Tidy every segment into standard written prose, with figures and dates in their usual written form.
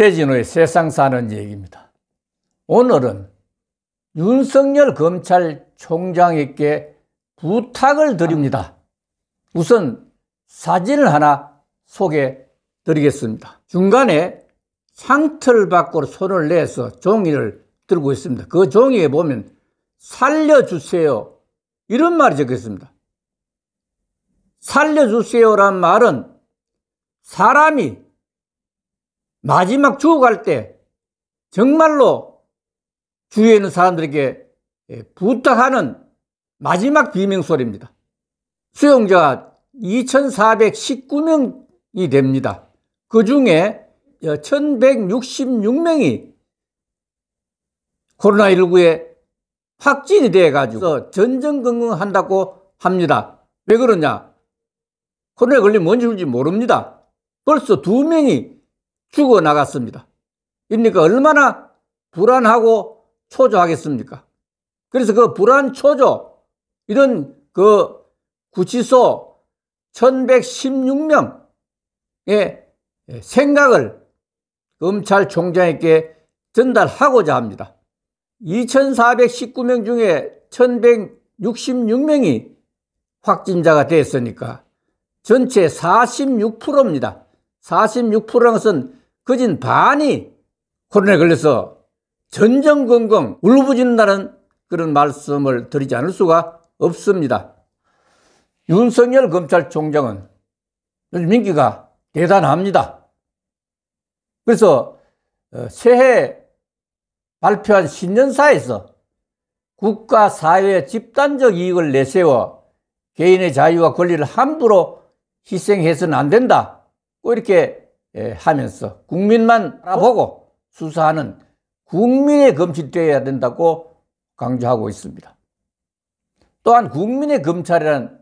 최진호의 세상 사는 얘기입니다. 오늘은 윤석열 검찰총장에게 부탁을 드립니다. 우선 사진을 하나 소개해 드리겠습니다. 중간에 창틀 밖으로 손을 내서 종이를 들고 있습니다. 그 종이에 보면 살려주세요 이런 말이 적혀 있습니다. 살려주세요란 말은 사람이 마지막 죽어갈 때 정말로 주위에 있는 사람들에게 부탁하는 마지막 비명소리입니다. 수용자가 2419명이 됩니다. 그 중에 1166명이 코로나19에 확진이 돼가지고 전전긍긍한다고 합니다. 왜 그러냐? 코로나에 걸리면 뭔지 줄지 모릅니다. 벌써 2명이 죽어나갔습니다. 그러니까 얼마나 불안하고 초조하겠습니까? 그래서 그 불안, 초조, 이런 그 구치소 1116명의 생각을 검찰총장에게 전달하고자 합니다. 2419명 중에 1166명이 확진자가 됐으니까 전체 46%입니다. 46%라는 것은 거진 반이 코로나에 걸려서 전전긍긍 울부짖는다는 그런 말씀을 드리지 않을 수가 없습니다. 윤석열 검찰총장은 요즘 인기가 대단합니다. 그래서 새해 발표한 신년사에서 국가, 사회, 집단적 이익을 내세워 개인의 자유와 권리를 함부로 희생해서는 안 된다. 꼭 이렇게 하면서 국민만 바라보고 수사하는 국민의 검찰이 되어야 된다고 강조하고 있습니다. 또한 국민의 검찰이란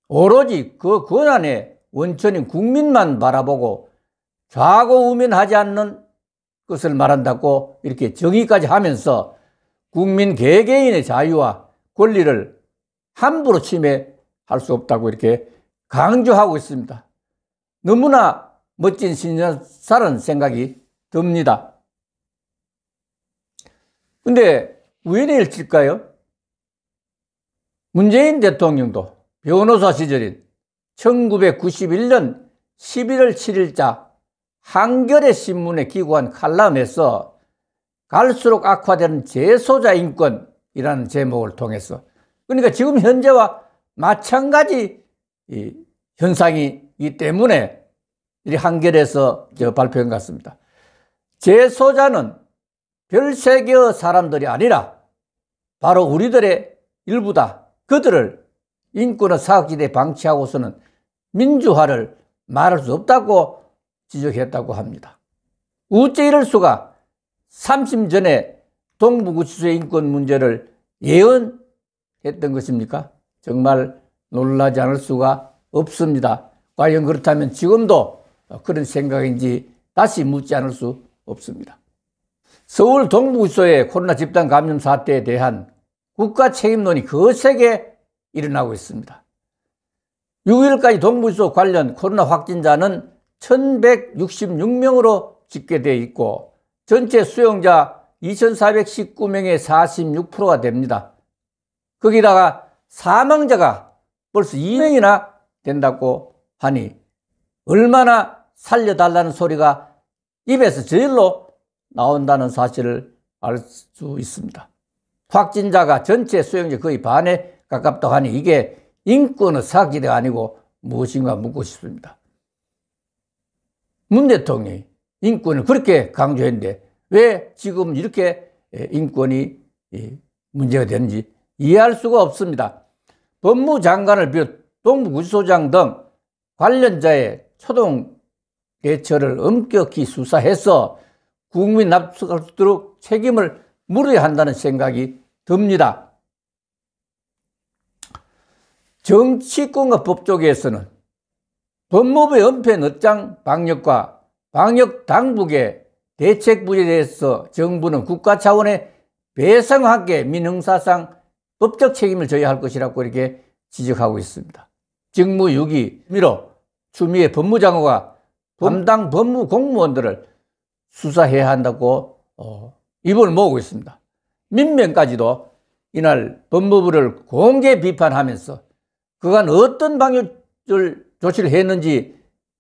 오로지 그 권한의 원천인 국민만 바라보고 좌고우면하지 않는 것을 말한다고 이렇게 정의까지 하면서 국민 개개인의 자유와 권리를 함부로 침해할 수 없다고 이렇게 강조하고 있습니다. 너무나 멋진 신년사라는 생각이 듭니다. 근데 왜 내일일까요? 문재인 대통령도 변호사 시절인 1991년 11월 7일자 한겨레 신문에 기고한 칼럼에서 갈수록 악화되는 재소자 인권이라는 제목을 통해서, 그러니까 지금 현재와 마찬가지 현상이기 때문에 이 한겨레에서 발표한 것 같습니다. 재소자는 별세계의 사람들이 아니라 바로 우리들의 일부다. 그들을 인권의 사각지대에 방치하고서는 민주화를 말할 수 없다고 지적했다고 합니다. 어째 이럴 수가? 30년 전에 동부구치소의 인권 문제를 예언했던 것입니까? 정말 놀라지 않을 수가 없습니다. 과연 그렇다면 지금도 그런 생각인지 다시 묻지 않을 수 없습니다. 서울 동부구치소의 코로나 집단 감염 사태에 대한 국가 책임론이 거세게 일어나고 있습니다. 6일까지 동부구치소 관련 코로나 확진자는 1166명으로 집계되어 있고 전체 수용자 2419명의 46%가 됩니다. 거기다가 사망자가 벌써 2명이나 된다고 하니 얼마나 살려달라는 소리가 입에서 저절로 나온다는 사실을 알 수 있습니다. 확진자가 전체 수용자 거의 반에 가깝다고 하니 이게 인권의 사각지대가 아니고 무엇인가 묻고 싶습니다. 문 대통령이 인권을 그렇게 강조했는데 왜 지금 이렇게 인권이 문제가 되는지 이해할 수가 없습니다. 법무장관을 비롯 동부구치소장 등 관련자의 초동 대처를 엄격히 수사해서 국민 납득할 수 있도록 책임을 물어야 한다는 생각이 듭니다. 정치권과 법조계에서는 법무부의 은폐 늦장 방역과 방역 당국의 대책 부재에 대해서 정부는 국가 차원의 배상과 함께 민형사상 법적 책임을 져야 할 것이라고 이렇게 지적하고 있습니다. 직무유기 혐의로 추미애 법무장관과 담당 법무 공무원들을 수사해야 한다고 입을 모으고 있습니다. 민변까지도 이날 법무부를 공개 비판하면서 그간 어떤 방역 조치를 했는지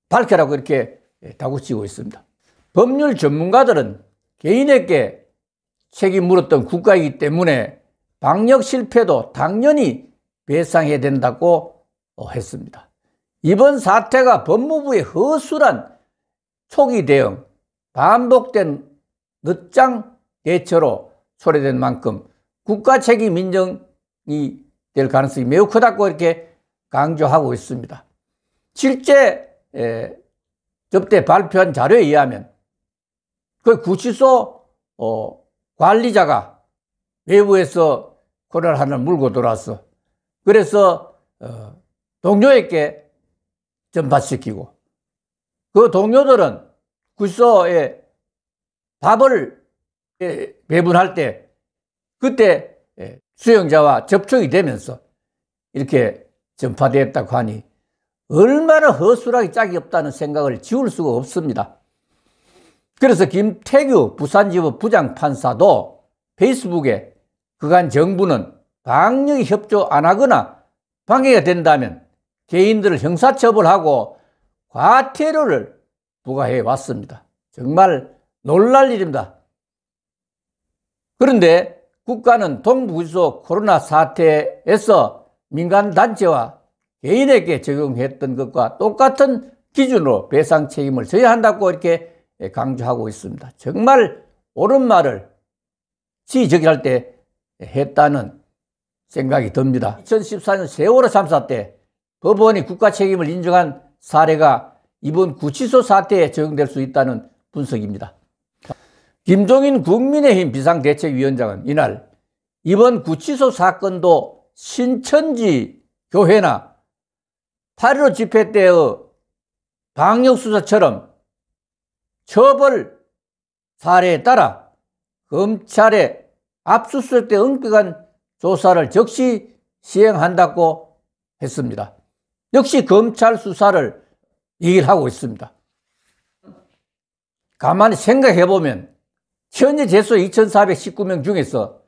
밝혀라고 이렇게 다구치고 있습니다. 법률 전문가들은 개인에게 책임 물었던 국가이기 때문에 방역 실패도 당연히 배상해야 된다고 했습니다. 이번 사태가 법무부의 허술한 초기 대응, 반복된 늦장 대처로 초래된 만큼 국가 책임 인정이 될 가능성이 매우 크다고 이렇게 강조하고 있습니다. 실제 접대 발표한 자료에 의하면 그 구치소 관리자가 외부에서 코로나를 물고 들어왔어. 그래서 동료에게 전파시키고 그 동료들은 구치소에 밥을 배분할 때 그때 수용자와 접촉이 되면서 이렇게 전파되었다고 하니 얼마나 허술하게 짝이 없다는 생각을 지울 수가 없습니다. 그래서 김태규 부산지법 부장판사도 페이스북에 그간 정부는 방역에 협조 안 하거나 방해가 된다면 개인들을 형사처벌하고 과태료를 부과해 왔습니다. 정말 놀랄 일입니다. 그런데 국가는 동부구치소 코로나 사태에서 민간단체와 개인에게 적용했던 것과 똑같은 기준으로 배상 책임을 져야 한다고 이렇게 강조하고 있습니다. 정말 옳은 말을 지적할 때 했다는 생각이 듭니다. 2014년 세월호 참사 때 법원이 국가 책임을 인정한 사례가 이번 구치소 사태에 적용될 수 있다는 분석입니다. 김종인 국민의힘 비상대책위원장은 이날 이번 구치소 사건도 신천지 교회나 8.15 집회 때의 방역수사처럼 처벌 사례에 따라 검찰의 압수수색 때 엄격한 조사를 즉시 시행한다고 했습니다. 역시 검찰 수사를 얘기를 하고 있습니다. 가만히 생각해보면 현재 재수 2,419명 중에서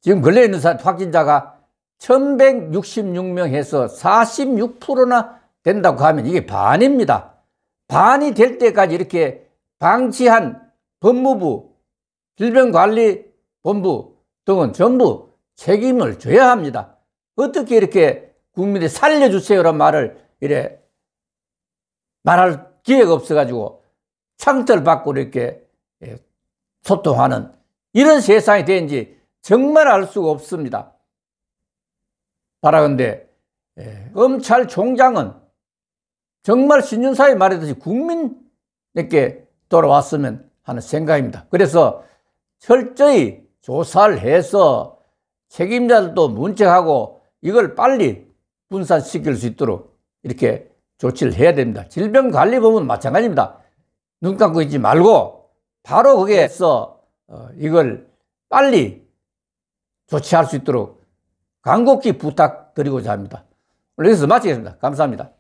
지금 걸려있는 확진자가 1,166명 해서 46%나 된다고 하면 이게 반입니다. 반이 될 때까지 이렇게 방치한 법무부, 질병관리본부 등은 전부 책임을 져야 합니다. 어떻게 이렇게 국민이 살려주세요라는 말을 이래 말할 기회가 없어가지고 창틀 받고 이렇게 소통하는 이런 세상이 된지 정말 알 수가 없습니다. 바라건대 검찰총장은 정말 신윤사에 말했듯이 국민에게 돌아왔으면 하는 생각입니다. 그래서 철저히 조사를 해서 책임자들도 문책하고 이걸 빨리 분산시킬 수 있도록 이렇게 조치를 해야 됩니다. 질병관리본부는 마찬가지입니다. 눈 감고 있지 말고 바로 거기에서 이걸 빨리 조치할 수 있도록 간곡히 부탁드리고자 합니다. 오늘 여기서 마치겠습니다. 감사합니다.